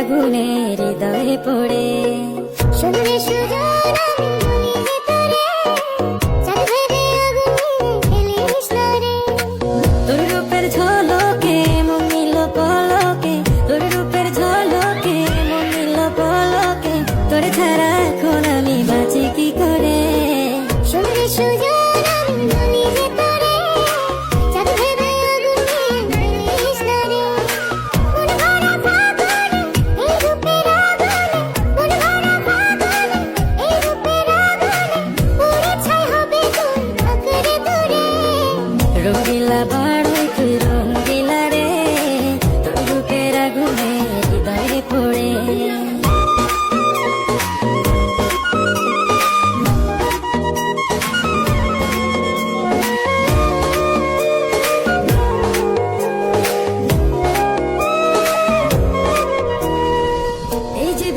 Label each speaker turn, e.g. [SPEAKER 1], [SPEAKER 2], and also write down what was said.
[SPEAKER 1] আগুনে হৃদয়ে পড়ে।
[SPEAKER 2] শুনলে সুজন আমি বলি তোরে, চাঁদ ভেবে আগুনে ফেলিস না রে।
[SPEAKER 1] তোর রূপের ঝড়